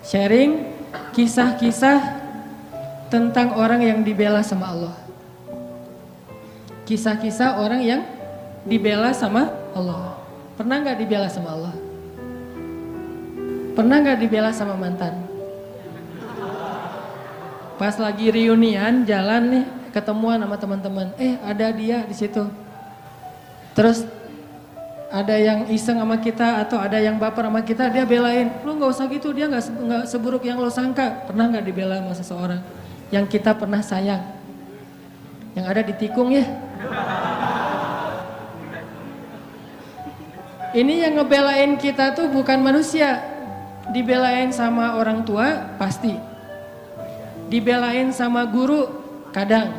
sharing kisah-kisah tentang orang yang dibela sama Allah. Kisah-kisah orang yang dibela sama Allah. Pernah gak dibela sama Allah? Pernah gak dibela sama mantan? Pas lagi reunian jalan nih, ketemuan sama teman-teman, ada dia di situ. Terus ada yang iseng sama kita atau ada yang baper sama kita, dia belain. Lu nggak usah gitu, dia nggak seburuk yang lo sangka. Pernah nggak dibela sama seseorang yang kita pernah sayang? Yang ada di tikung ya. Ini yang ngebelain kita tuh bukan manusia. Dibelain sama orang tua pasti. Dibelain sama guru kadang.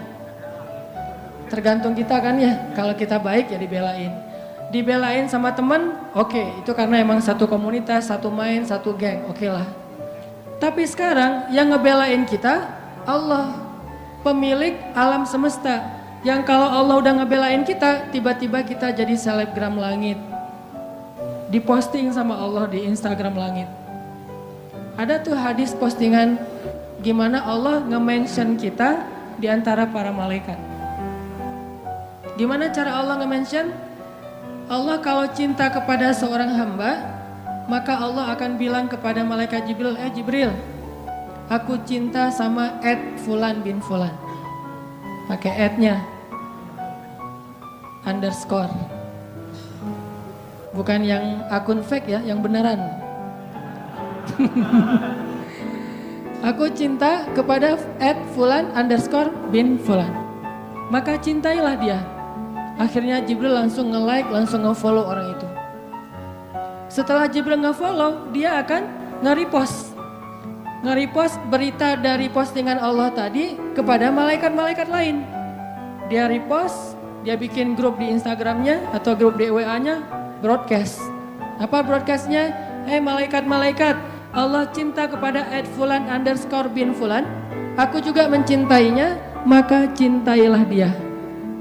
Tergantung kita kan ya. Kalau kita baik ya dibelain. Dibelain sama teman, oke, itu karena emang satu komunitas, satu main, satu geng, oke lah. Tapi sekarang yang ngebelain kita Allah, pemilik alam semesta. Yang kalau Allah udah ngebelain kita, tiba-tiba kita jadi selebgram langit. Diposting sama Allah di Instagram langit. Ada tuh hadis postingan gimana Allah nge-mention kita di antara para malaikat. Gimana cara Allah nge-mention? Allah kalau cinta kepada seorang hamba, maka Allah akan bilang kepada malaikat Jibril, Jibril, aku cinta sama Fulan bin Fulan. Pakai @nya, underscore. Bukan yang akun fake ya, yang beneran. Aku cinta kepada @Fulan underscore bin Fulan. Maka cintailah dia. Akhirnya Jibril langsung nge-like, langsung nge-follow orang itu. Setelah Jibril nge-follow, dia akan nge-repost. Nge-repost berita dari postingan Allah tadi kepada malaikat-malaikat lain. Dia repost, dia bikin grup di Instagramnya atau grup di WA-nya, broadcast. Apa broadcastnya? Malaikat-malaikat, Allah cinta kepada @Fulan underscore bin Fulan. Aku juga mencintainya, maka cintailah dia.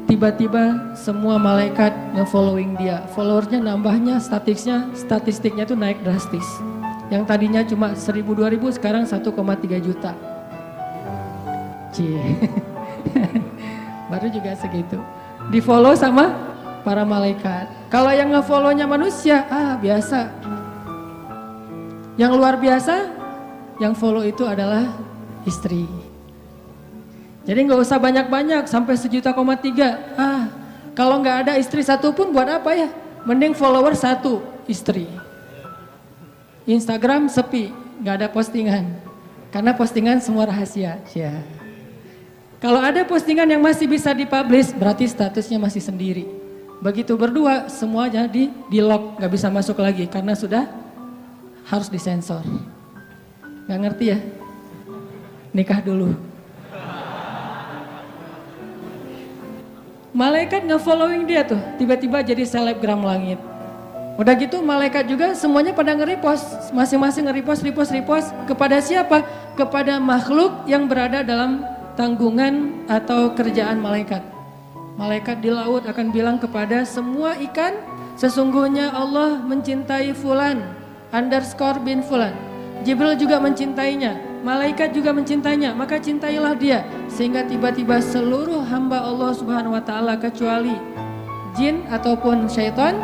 Tiba-tiba semua malaikat nge-following dia. Followersnya nambahnya, statistiknya tuh naik drastis. Yang tadinya cuma 1.000-2.000 sekarang 1,3 juta. Baru juga segitu. Di follow sama para malaikat. Kalau yang nge-follownya manusia, biasa. Yang luar biasa, yang follow itu adalah istri. Jadi nggak usah banyak-banyak sampai 1,3 juta. Kalau nggak ada istri satu pun buat apa ya? Mending follower 1 istri. Instagram sepi, nggak ada postingan. Karena postingan semua rahasia. Ya. Kalau ada postingan yang masih bisa dipublish, berarti statusnya masih sendiri. Begitu berdua, semuanya di-lock, nggak bisa masuk lagi karena sudah harus disensor. Nggak ngerti ya? Nikah dulu. Malaikat nge-following dia tuh, tiba-tiba jadi selebgram langit. Udah gitu malaikat juga semuanya pada nge-repost, masing-masing nge-repost. Kepada siapa? Kepada makhluk yang berada dalam tanggungan atau kerjaan malaikat. Malaikat di laut akan bilang kepada semua ikan, sesungguhnya Allah mencintai Fulan underscore bin Fulan. Jibril juga mencintainya. Malaikat juga mencintainya, maka cintailah dia. Sehingga tiba-tiba seluruh hamba Allah Subhanahu wa Ta'ala kecuali jin ataupun syaitan,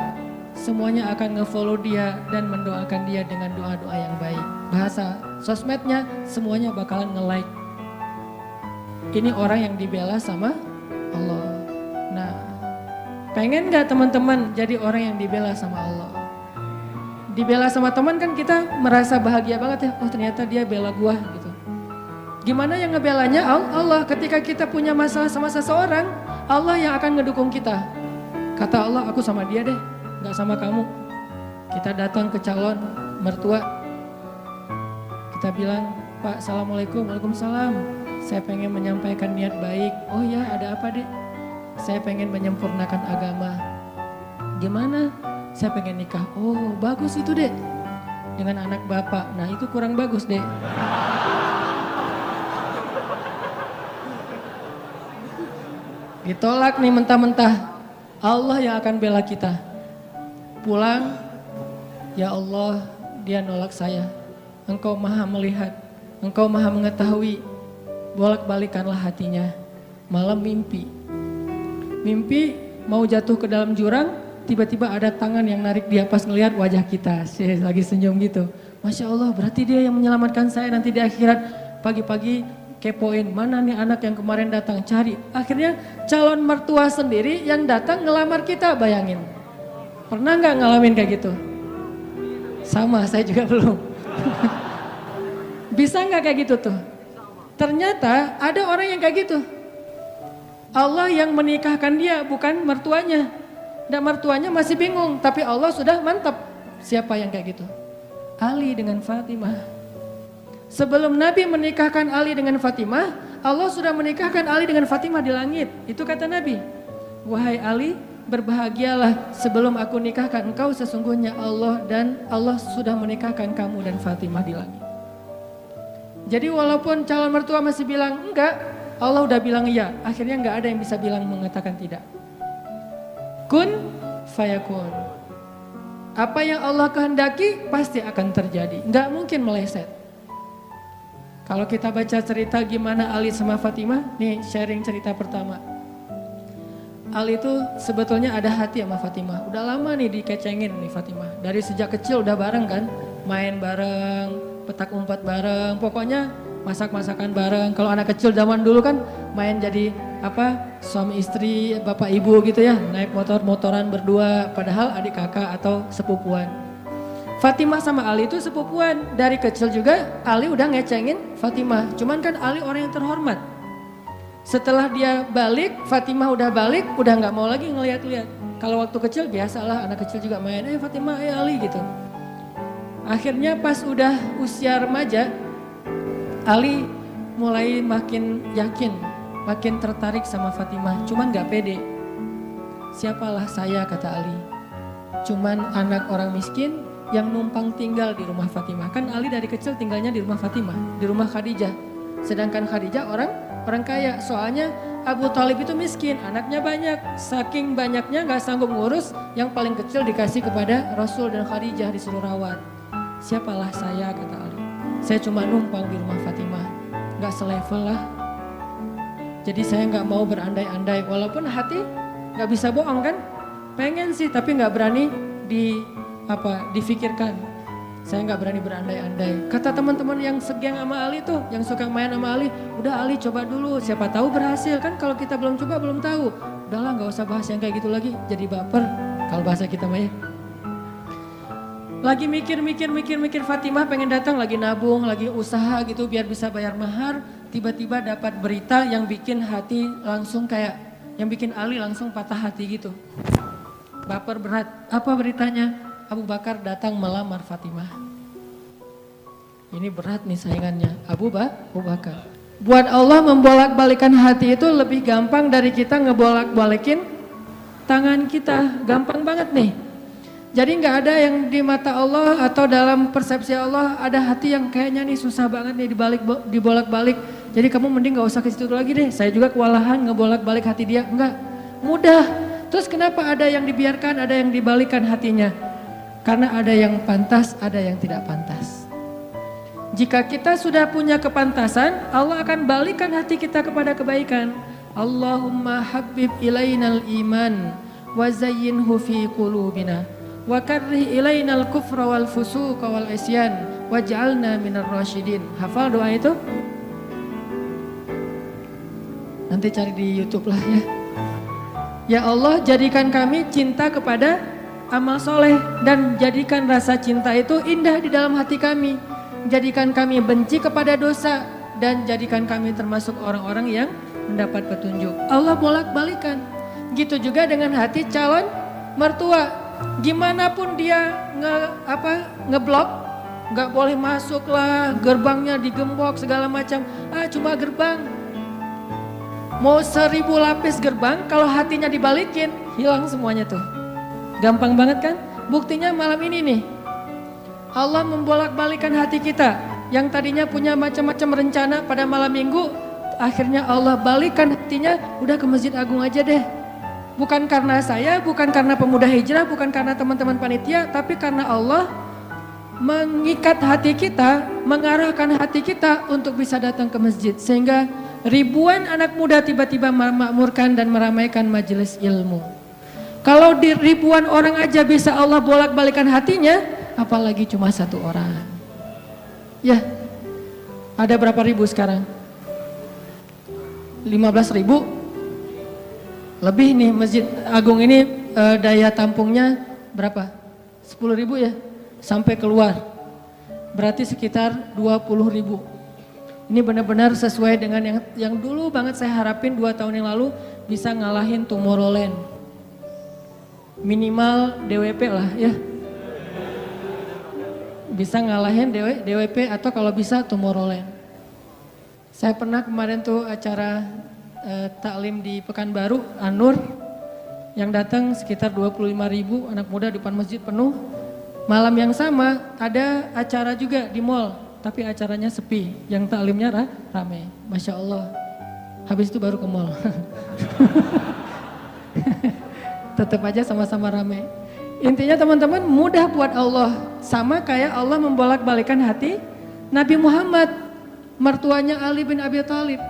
semuanya akan nge-follow dia dan mendoakan dia dengan doa-doa yang baik. Bahasa sosmednya semuanya bakalan nge-like. Ini orang yang dibela sama Allah. Nah, pengen gak teman-teman jadi orang yang dibela sama Allah? Dibela sama teman kan kita merasa bahagia banget ya. Oh ternyata dia bela gua gitu. Gimana yang ngebelanya? Allah. Ketika kita punya masalah sama seseorang, Allah yang akan ngedukung kita. Kata Allah, aku sama dia deh, gak sama kamu. Kita datang ke calon mertua. Kita bilang, Pak, Assalamualaikum, Waalaikumsalam. Saya pengen menyampaikan niat baik. Oh ya, ada apa dek? Saya pengen menyempurnakan agama. Gimana? Saya pengen nikah. Oh bagus itu dek. Dengan anak bapak. Nah itu kurang bagus dek. Ditolak nih mentah-mentah. Allah yang akan bela kita. Pulang, ya Allah dia nolak saya. Engkau maha melihat, Engkau maha mengetahui. Bolak-balikanlah hatinya. Malam mimpi mau jatuh ke dalam jurang, tiba-tiba ada tangan yang narik dia pas ngelihat wajah kita. Saya lagi senyum gitu. Masya Allah, berarti dia yang menyelamatkan saya nanti di akhirat. Pagi-pagi kepoin, mana nih anak yang kemarin datang, cari. Akhirnya calon mertua sendiri yang datang ngelamar kita, bayangin. Pernah nggak ngalamin kayak gitu? Sama, saya juga belum. Bisa nggak kayak gitu tuh? Ternyata ada orang yang kayak gitu. Allah yang menikahkan dia, bukan mertuanya. Dan mertuanya masih bingung, tapi Allah sudah mantap. Siapa yang kayak gitu? Ali dengan Fatimah. Sebelum Nabi menikahkan Ali dengan Fatimah, Allah sudah menikahkan Ali dengan Fatimah di langit. Itu kata Nabi. Wahai Ali, berbahagialah sebelum aku nikahkan engkau, sesungguhnya Allah dan Allah sudah menikahkan kamu dan Fatimah di langit. Jadi walaupun calon mertua masih bilang enggak, Allah udah bilang iya. Akhirnya enggak ada yang bisa bilang mengatakan tidak. Kun fayakun. Apa yang Allah kehendaki pasti akan terjadi. Enggak mungkin meleset. Kalau kita baca cerita gimana Ali sama Fatimah, nih sharing cerita pertama. Ali itu sebetulnya ada hati sama Fatimah. Udah lama nih dikecengin nih Fatimah. Dari sejak kecil udah bareng kan, main bareng, petak umpet bareng, pokoknya masak-masakan bareng. Kalau anak kecil zaman dulu kan main jadi suami istri, bapak ibu gitu ya, naik motor-motoran berdua, padahal adik kakak atau sepupuan. Fatimah sama Ali itu sepupuan, dari kecil juga Ali udah ngecengin Fatimah, cuman kan Ali orang yang terhormat. Setelah dia balik, Fatimah udah balik, udah nggak mau lagi ngeliat-liat. Kalau waktu kecil biasalah anak kecil juga main, Fatimah, Ali gitu. Akhirnya pas udah usia remaja, Ali mulai makin yakin, makin tertarik sama Fatimah, cuman gak pede. Siapalah saya, kata Ali, cuman anak orang miskin yang numpang tinggal di rumah Fatimah. Kan Ali dari kecil tinggalnya di rumah Fatimah, di rumah Khadijah. Sedangkan Khadijah orang kaya, soalnya Abu Thalib itu miskin, anaknya banyak. Saking banyaknya gak sanggup ngurus, yang paling kecil dikasih kepada Rasul dan Khadijah disuruh rawat. Siapalah saya, kata Ali, saya cuma numpang di rumah Fatimah, gak selevel lah. Jadi saya gak mau berandai-andai, walaupun hati gak bisa bohong kan, pengen sih tapi gak berani difikirkan. Saya nggak berani berandai-andai. Kata teman-teman yang segeng sama Ali tuh, yang suka main sama Ali, udah Ali coba dulu, siapa tahu berhasil. Kan kalau kita belum coba belum tahu. Udahlah nggak usah bahas yang kayak gitu lagi, jadi baper kalau bahasa kita mah ya. Lagi mikir Fatimah pengen datang, lagi nabung, lagi usaha gitu biar bisa bayar mahar. Tiba-tiba dapat berita yang bikin hati langsung yang bikin Ali langsung patah hati gitu. Baper berat. Apa beritanya? Abu Bakar datang melamar Fatimah. Ini berat nih saingannya, Abu Bakar. Buat Allah membolak-balikan hati itu lebih gampang dari kita ngebolak-balikin tangan kita. Gampang banget nih. Jadi nggak ada yang di mata Allah atau dalam persepsi Allah ada hati yang kayaknya nih susah banget nih dibolak-balik. Jadi kamu mending nggak usah ke situ lagi deh. Saya juga kewalahan ngebolak-balik hati dia. Enggak, mudah. Terus kenapa ada yang dibiarkan, ada yang dibalikan hatinya? Karena ada yang pantas, ada yang tidak pantas. Jika kita sudah punya kepantasan, Allah akan balikan hati kita kepada kebaikan. Allahumma habbib ilainal iman wa zayyinhu fi qulubina wa karrih ilainal kufra wal fusuqa wal isyan waj'alna minar rasyidin. Hafal doa itu? Nanti cari di YouTube lah ya. Ya Allah, jadikan kami cinta kepada amal soleh dan jadikan rasa cinta itu indah di dalam hati kami. Jadikan kami benci kepada dosa dan jadikan kami termasuk orang-orang yang mendapat petunjuk. Allah bolak-balikan. Gitu juga dengan hati calon mertua. Gimana pun dia ngeblok, nggak boleh masuk lah, gerbangnya digembok segala macam. Cuma gerbang. Mau 1000 lapis gerbang, kalau hatinya dibalikin, hilang semuanya tuh. Gampang banget kan? Buktinya malam ini nih. Allah membolak-balikan hati kita. Yang tadinya punya macam-macam rencana pada malam minggu, akhirnya Allah balikan hatinya, udah ke Masjid Agung aja deh. Bukan karena saya, bukan karena pemuda hijrah, bukan karena teman-teman panitia, tapi karena Allah mengikat hati kita, mengarahkan hati kita untuk bisa datang ke masjid. Sehingga ribuan anak muda tiba-tiba memakmurkan dan meramaikan majelis ilmu. Kalau di ribuan orang aja bisa Allah bolak-balikan hatinya, apalagi cuma satu orang. Ya, ada berapa ribu sekarang? 15 ribu? Lebih nih Masjid Agung ini daya tampungnya berapa? 10 ribu ya? Sampai keluar. Berarti sekitar 20 ribu. Ini benar-benar sesuai dengan yang dulu banget saya harapin 2 tahun yang lalu bisa ngalahin Tomorrowland. Minimal DWP lah ya. Bisa ngalahin DWP atau kalau bisa Tomorrowland. Saya pernah kemarin tuh acara taklim di Pekanbaru, Anur, yang datang sekitar 25 ribu anak muda di depan masjid penuh. Malam yang sama ada acara juga di mall, tapi acaranya sepi, yang taklimnya rame. Masya Allah, habis itu baru ke mall. Tetap aja sama-sama rame. Intinya teman-teman mudah buat Allah, sama kayak Allah membolak-balikan hati Nabi Muhammad, mertuanya Ali bin Abi Thalib.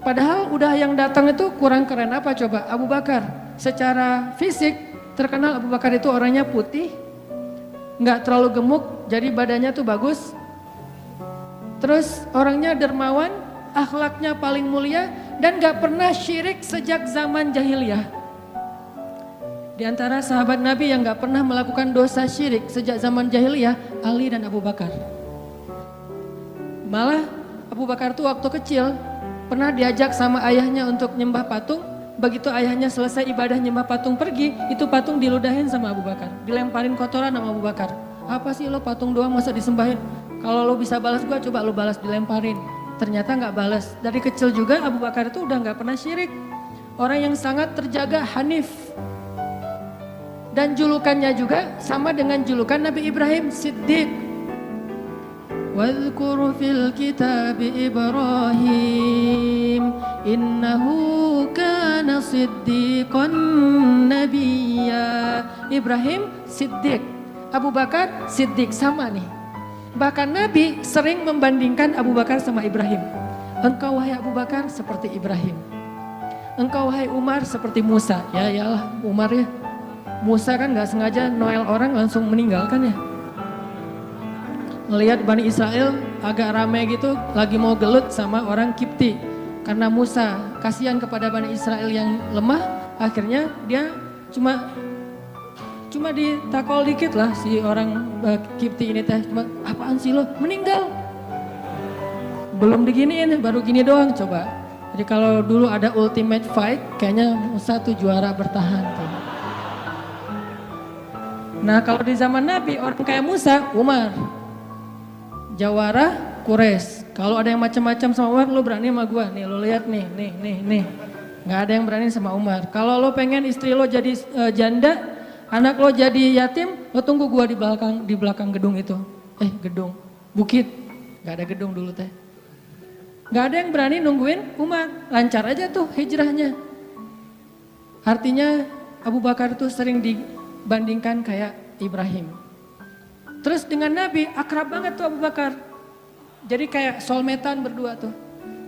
Padahal udah yang datang itu kurang keren apa coba? Abu Bakar. Secara fisik terkenal Abu Bakar itu orangnya putih, nggak terlalu gemuk, jadi badannya tuh bagus. Terus orangnya dermawan, akhlaknya paling mulia, dan gak pernah syirik sejak zaman jahiliyah. Di antara sahabat Nabi yang gak pernah melakukan dosa syirik sejak zaman jahiliyah, Ali dan Abu Bakar. Malah Abu Bakar tuh waktu kecil pernah diajak sama ayahnya untuk nyembah patung. Begitu ayahnya selesai ibadah nyembah patung pergi, itu patung diludahin sama Abu Bakar. Dilemparin kotoran sama Abu Bakar. Apa sih lo patung doang masa disembahin? Kalau lo bisa balas gua, coba lo balas, dilemparin. Ternyata nggak balas. Dari kecil juga Abu Bakar itu udah nggak pernah syirik. Orang yang sangat terjaga hanif. Dan julukannya juga sama dengan julukan Nabi Ibrahim, Siddiq. Wadhkur fil kitab Ibrahim innahu kana siddiqan nabiyya. Ibrahim Siddiq, Abu Bakar Siddiq, sama nih. Bahkan Nabi sering membandingkan Abu Bakar sama Ibrahim. Engkau wahai Abu Bakar seperti Ibrahim. Engkau wahai Umar seperti Musa. Ya iyalah Umar ya. Musa kan gak sengaja noel orang langsung meninggalkan ya. Ngelihat Bani Israel agak ramai gitu, lagi mau gelut sama orang Kipti. Karena Musa kasihan kepada Bani Israel yang lemah, akhirnya dia cuma ditakol dikit lah si orang Kipti ini teh. Cuma apaan sih lo, meninggal. Belum diginiin, baru gini doang coba. Jadi kalau dulu ada ultimate fight, kayaknya Musa tuh juara bertahan tuh. Nah kalau di zaman Nabi, orang kayak Musa, Umar. Jawara, Quraisy. Kalau ada yang macam-macam sama Umar, lo berani sama gua. Nih lo lihat nih. Nggak ada yang berani sama Umar. Kalau lo pengen istri lo jadi janda, anak lo jadi yatim, lo tunggu gua di belakang gedung itu. Gedung, bukit. Gak ada gedung dulu teh. Gak ada yang berani nungguin Umar. Lancar aja tuh hijrahnya. Artinya Abu Bakar tuh sering dibandingkan kayak Ibrahim. Terus dengan Nabi akrab banget tuh Abu Bakar. Jadi kayak soulmate-an berdua tuh.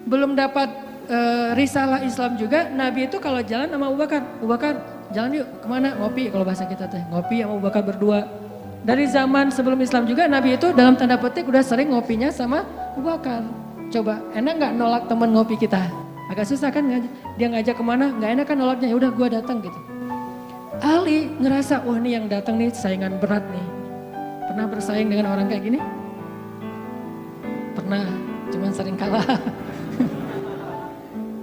Belum dapat risalah Islam juga, Nabi itu kalau jalan sama Abu Bakar jalan yuk kemana, ngopi kalau bahasa kita teh, ngopi sama Abu Bakar berdua. Dari zaman sebelum Islam juga Nabi itu dalam tanda petik udah sering ngopinya sama Abu Bakar. Coba enak gak nolak temen ngopi kita? Agak susah kan, dia ngajak kemana, gak enak kan nolaknya, yaudah gue datang gitu. Ali ngerasa, wah nih yang datang nih saingan berat nih. Pernah bersaing dengan orang kayak gini? Pernah, cuman sering kalah.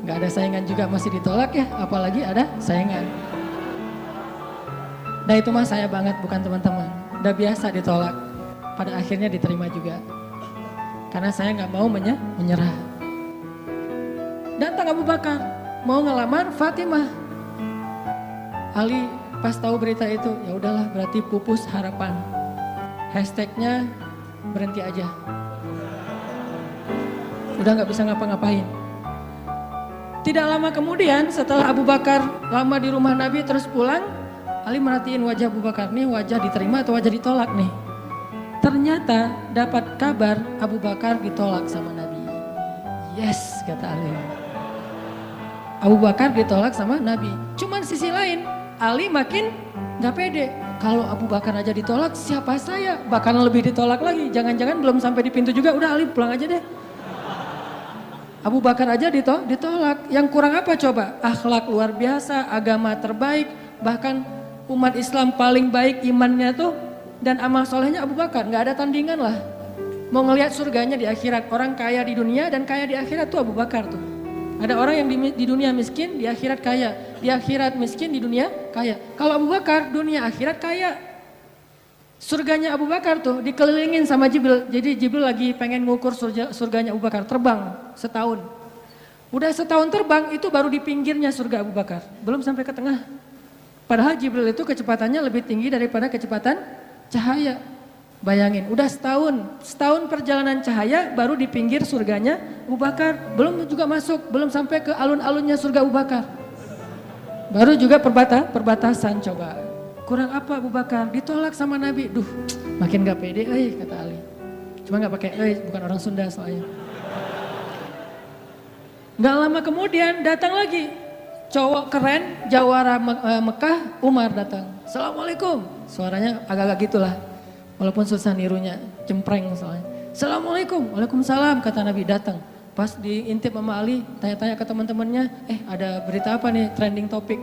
Gak ada saingan juga masih ditolak ya, apalagi ada saingan. Nah itu mah saya banget, bukan teman-teman. Udah biasa ditolak, pada akhirnya diterima juga. Karena saya gak mau menyerah. Datang Abu Bakar, mau ngelamar Fatimah. Ali pas tahu berita itu, ya udahlah berarti pupus harapan. Hashtagnya berhenti aja. Udah gak bisa ngapa-ngapain. Tidak lama kemudian setelah Abu Bakar lama di rumah Nabi terus pulang, Ali merhatiin wajah Abu Bakar nih, wajah diterima atau wajah ditolak nih. Ternyata dapat kabar Abu Bakar ditolak sama Nabi. Yes, kata Ali. Abu Bakar ditolak sama Nabi. Cuman sisi lain, Ali makin gak pede. Kalau Abu Bakar aja ditolak, siapa saya? Bahkan lebih ditolak lagi. Jangan-jangan belum sampai di pintu juga, udah Ali pulang aja deh. Abu Bakar aja ditolak. Yang kurang apa coba? Akhlak luar biasa, agama terbaik. Bahkan umat Islam paling baik imannya tuh. Dan amal solehnya Abu Bakar, gak ada tandingan lah. Mau ngelihat surganya di akhirat, orang kaya di dunia dan kaya di akhirat tuh Abu Bakar tuh. Ada orang yang di dunia miskin, di akhirat kaya. Di akhirat miskin, di dunia kaya. Kalau Abu Bakar, dunia akhirat kaya. Surganya Abu Bakar tuh dikelilingin sama Jibril. Jadi Jibril lagi pengen ngukur surganya Abu Bakar, terbang setahun. Udah setahun terbang, itu baru di pinggirnya surga Abu Bakar. Belum sampai ke tengah. Padahal Jibril itu kecepatannya lebih tinggi daripada kecepatan cahaya. Bayangin, udah setahun perjalanan cahaya baru di pinggir surganya Abu Bakar. Belum juga masuk, belum sampai ke alun-alunnya surga Abu Bakar. Baru juga perbatasan coba. Kurang apa Abu Bakar? Ditolak sama Nabi. Duh, makin gak pede, kata Ali. Cuma gak pakai bukan orang Sunda soalnya. Gak lama kemudian datang lagi. Cowok keren, jawara Mekah, Umar datang. Assalamualaikum. Suaranya agak-agak gitulah. Walaupun susah nirunya, cempreng soalnya. Assalamualaikum, waalaikumsalam kata Nabi datang. Pas diintip sama Ali, tanya-tanya ke teman-temannya, ada berita apa nih trending topik.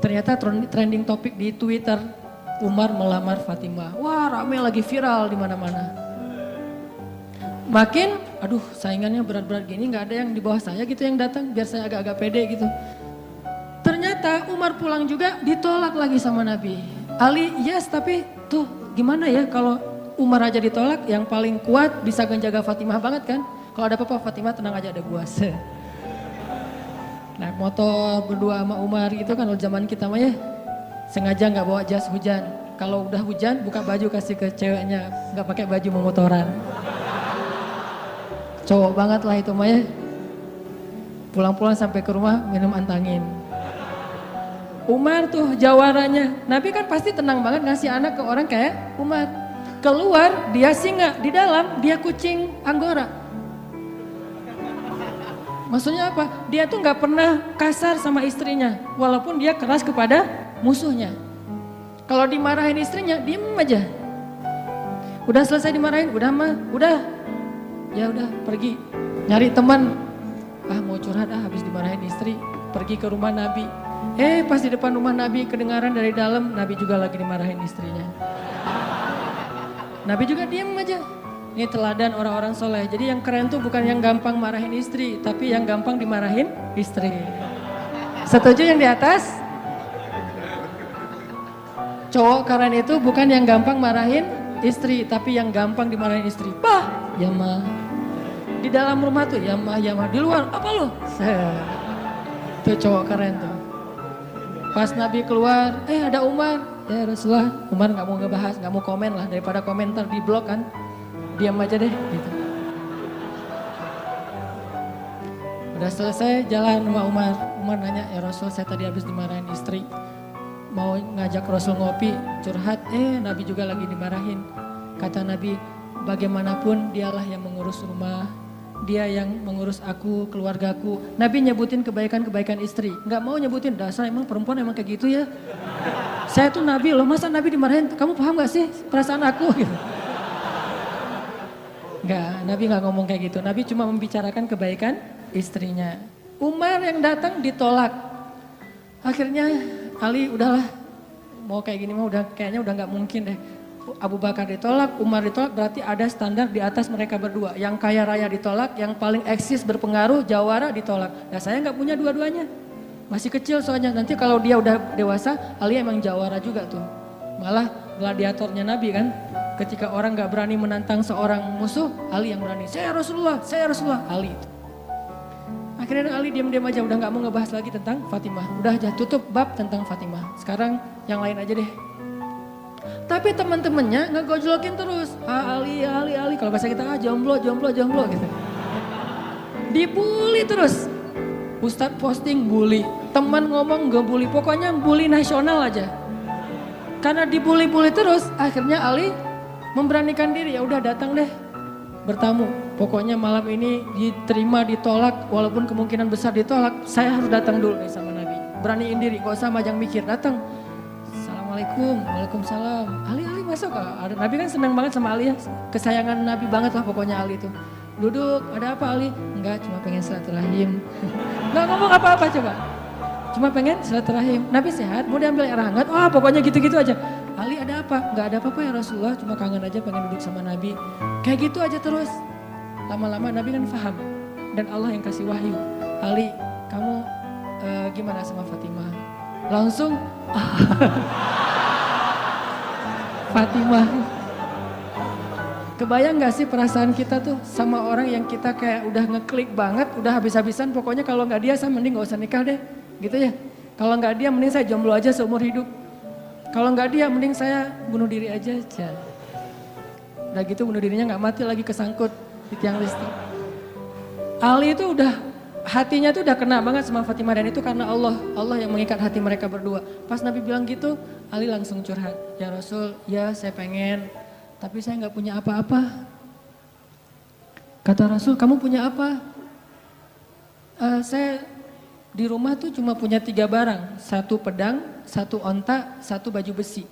Ternyata trending topik di Twitter, Umar melamar Fatimah. Wah rame lagi viral di mana-mana. Makin, saingannya berat-berat gini gak ada yang di bawah saya gitu yang datang, biar saya agak-agak pede gitu. Ternyata Umar pulang juga ditolak lagi sama Nabi. Ali yes tapi tuh gimana ya kalau Umar aja ditolak yang paling kuat bisa menjaga Fatimah banget kan. Kalau ada apa-apa Fatimah tenang aja ada gua. Naik motor berdua sama Umar gitu kan zaman kita mah ya. Sengaja gak bawa jas hujan. Kalau udah hujan buka baju kasih ke ceweknya. Gak pakai baju memotoran. Cowok banget lah itu mah ya. Pulang-pulang sampai ke rumah minum antangin. Umar tuh jawaranya, Nabi kan pasti tenang banget ngasih anak ke orang kayak Umar. Keluar dia singa, di dalam dia kucing Anggora. Maksudnya apa? Dia tuh gak pernah kasar sama istrinya, walaupun dia keras kepada musuhnya. Kalau dimarahin istrinya, diem aja. Udah selesai dimarahin, ya udah pergi nyari teman. Mau curhat habis dimarahin istri, pergi ke rumah Nabi. Pas di depan rumah Nabi kedengaran dari dalam, Nabi juga lagi dimarahin istrinya. Nabi juga diem aja. Ini teladan orang-orang soleh. Jadi yang keren tuh bukan yang gampang marahin istri, tapi yang gampang dimarahin istri. Setuju yang di atas? Cowok keren itu bukan yang gampang marahin istri, tapi yang gampang dimarahin istri. Bah, ya mah. Di dalam rumah tuh, ya mah. Di luar, apa lo? Tuh cowok keren tuh. Pas Nabi keluar, ada Umar. Ya Rasulullah, Umar gak mau ngebahas, gak mau komen lah. Daripada komentar di blog kan, diam aja deh gitu. Udah selesai jalan sama Umar. Umar nanya, ya Rasul saya tadi habis dimarahin istri. Mau ngajak Rasul ngopi, curhat, Nabi juga lagi dimarahin. Kata Nabi, bagaimanapun dialah yang mengurus rumah. Dia yang mengurus aku, keluargaku. Nabi nyebutin kebaikan-kebaikan istri. Gak mau nyebutin, dasar emang perempuan emang kayak gitu ya. Saya tuh Nabi loh, masa Nabi dimarahin? Kamu paham gak sih perasaan aku? Gitu. Gak, Nabi gak ngomong kayak gitu. Nabi cuma membicarakan kebaikan istrinya. Umar yang datang ditolak. Akhirnya Ali udahlah, mau kayak gini mah kayaknya udah gak mungkin deh. Abu Bakar ditolak, Umar ditolak, berarti ada standar di atas mereka berdua. Yang kaya raya ditolak, yang paling eksis berpengaruh, jawara ditolak. Nah saya gak punya dua-duanya. Masih kecil soalnya, nanti kalau dia udah dewasa, Ali emang jawara juga tuh. Malah gladiatornya Nabi kan, ketika orang gak berani menantang seorang musuh, Ali yang berani. Saya Rasulullah, Ali itu. Akhirnya Ali diam-diam aja, udah gak mau ngebahas lagi tentang Fatimah. Udah aja tutup bab tentang Fatimah. Sekarang yang lain aja deh. Tapi teman-temannya ngegojlokin terus. Ali. Kalau bahasa kita jomblo gitu. Dibully terus. Ustadz posting bully. Teman ngomong ngebully. Pokoknya bully nasional aja. Karena dibully-bully terus, akhirnya Ali Memberanikan diri, ya udah datang deh bertamu. Pokoknya malam ini diterima, ditolak, walaupun kemungkinan besar ditolak, saya harus datang dulu nih sama Nabi. Beraniin diri, gak usah majang mikir, datang. Assalamualaikum, waalaikumsalam. Ali masuk Ada Nabi kan senang banget sama Ali ya, kesayangan Nabi banget lah pokoknya Ali itu. Duduk, ada apa Ali? Enggak, cuma pengen silaturahim. Enggak ngomong apa-apa coba. Cuma pengen silaturahim. Nabi sehat, mau diambil air hangat. Wah, pokoknya gitu-gitu aja. Ali ada apa? Enggak ada apa-apa ya Rasulullah, cuma kangen aja pengen duduk sama Nabi. Kayak gitu aja terus. Lama-lama Nabi kan paham dan Allah yang kasih wahyu. Ali, kamu gimana sama Fatimah? Langsung Fatimah. Kebayang gak sih perasaan kita tuh sama orang yang kita kayak udah ngeklik banget, udah habis-habisan, pokoknya kalau gak dia saya mending gak usah nikah deh, gitu ya. Kalau gak dia mending saya jomblo aja seumur hidup. Kalau gak dia mending saya bunuh diri aja. Udah gitu bunuh dirinya gak mati lagi kesangkut di tiang listrik. Ali itu udah, hatinya tuh udah kena banget sama Fatimah dan itu karena Allah yang mengikat hati mereka berdua. Pas Nabi bilang gitu, Ali langsung curhat. Ya Rasul, ya saya pengen, tapi saya nggak punya apa-apa. Kata Rasul, kamu punya apa? Saya di rumah tuh cuma punya 3 barang. 1 pedang, 1 onta, 1 baju besi.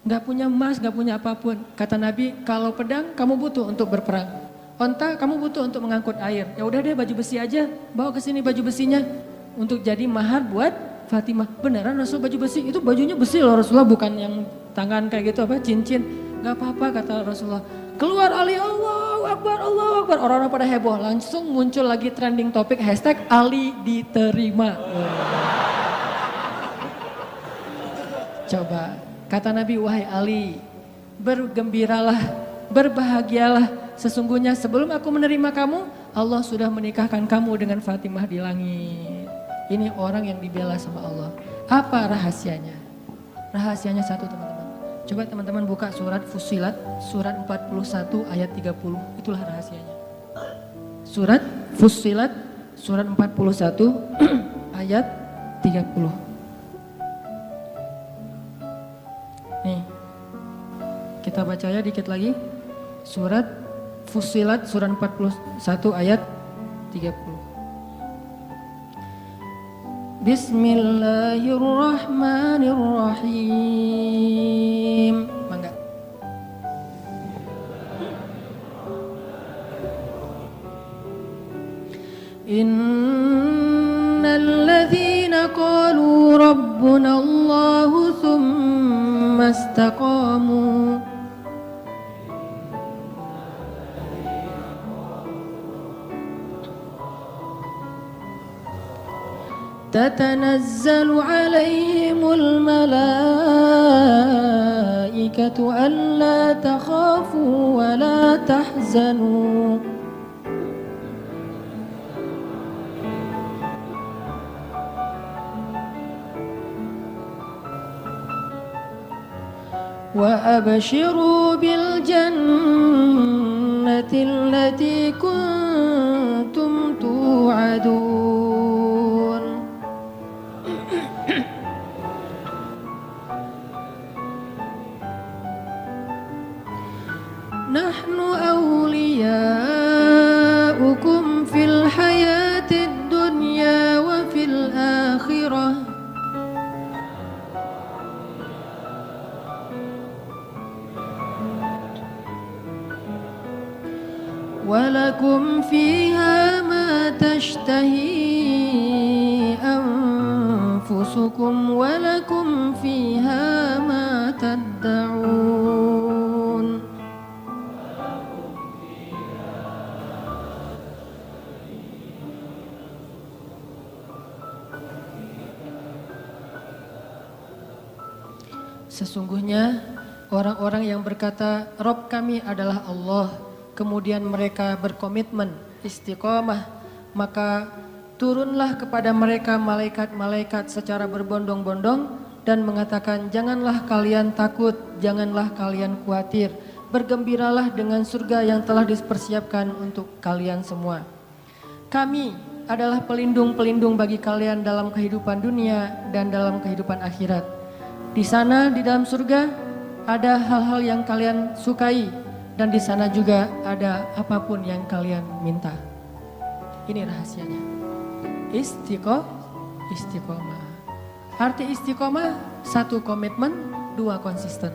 Nggak punya emas, nggak punya apapun. Kata Nabi, kalau pedang kamu butuh untuk berperang. Onta kamu butuh untuk mengangkut air. Ya udah deh baju besi aja, bawa ke sini baju besinya. Untuk jadi mahar buat Fatimah. Beneran Rasul baju besi? Itu bajunya besi loh Rasulullah, bukan yang tangan kayak gitu apa cincin. Gak apa-apa kata Rasulullah. Keluar Ali, Allahu Akbar, Allahu Akbar. Orang-orang pada heboh. Langsung muncul lagi trending topik hashtag Ali diterima. Coba, kata Nabi, wahai Ali, bergembiralah, berbahagialah. Sesungguhnya sebelum aku menerima kamu, Allah sudah menikahkan kamu dengan Fatimah di langit. Ini orang yang dibela sama Allah. Apa rahasianya? Rahasianya satu teman-teman. Coba teman-teman buka surat Fussilat, surat 41 ayat 30. Itulah rahasianya. Surat Fussilat, surat 41 ayat 30. Nih, kita baca ya dikit lagi. Surat Fussilat, surat 41 ayat 30. Bismillahirrahmanirrahim. Mangga. Innal ladzina qalu rabbuna Allahu tsumma istaqamu تتنزل عليهم الملائكة ألا تخافوا ولا تحزنوا وأبشروا بالجنة التي كنتم توعدون نحن أولياؤكم في الحياة الدنيا وفي الآخرة ولكم فيها ما تشتهي أنفسكم ولكم فيها ما تدعون Sesungguhnya orang-orang yang berkata Rob kami adalah Allah, kemudian mereka berkomitmen istiqomah, maka turunlah kepada mereka malaikat-malaikat secara berbondong-bondong dan mengatakan janganlah kalian takut, janganlah kalian khawatir, bergembiralah dengan surga yang telah dipersiapkan untuk kalian semua. Kami adalah pelindung-pelindung bagi kalian dalam kehidupan dunia dan dalam kehidupan akhirat. Di sana, di dalam surga, ada hal-hal yang kalian sukai dan di sana juga ada apapun yang kalian minta. Ini rahasianya. Istiqomah. Arti istiqomah, 1 komitmen, 2 konsisten.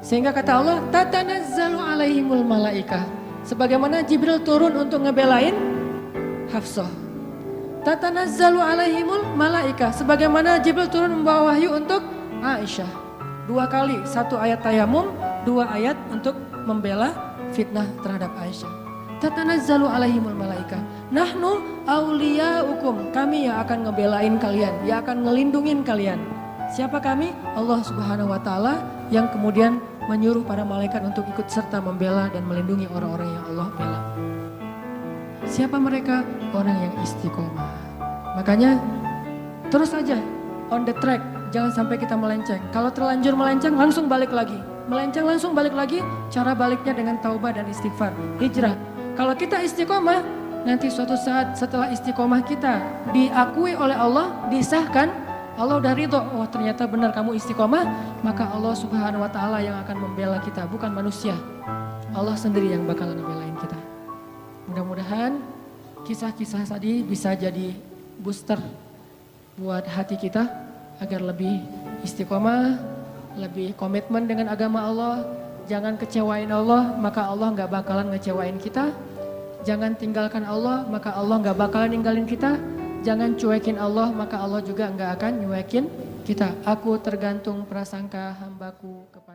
Sehingga kata Allah, tatanazzalu alaihimul malaikah. Sebagaimana Jibril turun untuk ngebelain Hafsah. Tatanazzalu alaihimul malaikah. Sebagaimana Jibril turun membawa wahyu untuk Aisyah. 2 kali, 1 ayat tayamum, 2 ayat untuk membela fitnah terhadap Aisyah. Tatanazzalu alaihimul malaikah. Nahnu awliyaukum. Kami yang akan ngebelain kalian, yang akan ngelindungin kalian. Siapa kami? Allah Subhanahu wa taala yang kemudian menyuruh para malaikat untuk ikut serta membela dan melindungi orang-orang yang Allah bela. Siapa mereka? Orang yang istiqomah. Makanya terus aja on the track, jangan sampai kita melenceng. Kalau terlanjur melenceng langsung balik lagi. Melenceng langsung balik lagi, cara baliknya dengan taubah dan istighfar, hijrah. Kalau kita istiqomah, nanti suatu saat setelah istiqomah kita diakui oleh Allah, disahkan, Allah udah ridho, oh ternyata benar kamu istiqomah, maka Allah Subhanahu wa taala yang akan membela kita, bukan manusia. Allah sendiri yang bakalan ngebelain kita. Mudah-mudahan kisah-kisah tadi bisa jadi booster buat hati kita agar lebih istiqomah, lebih komitmen dengan agama Allah. Jangan kecewain Allah, maka Allah gak bakalan ngecewain kita. Jangan tinggalkan Allah, maka Allah gak bakalan ninggalin kita. Jangan cuekin Allah, maka Allah juga gak akan nyuekin kita. Aku tergantung prasangka hambaku kepada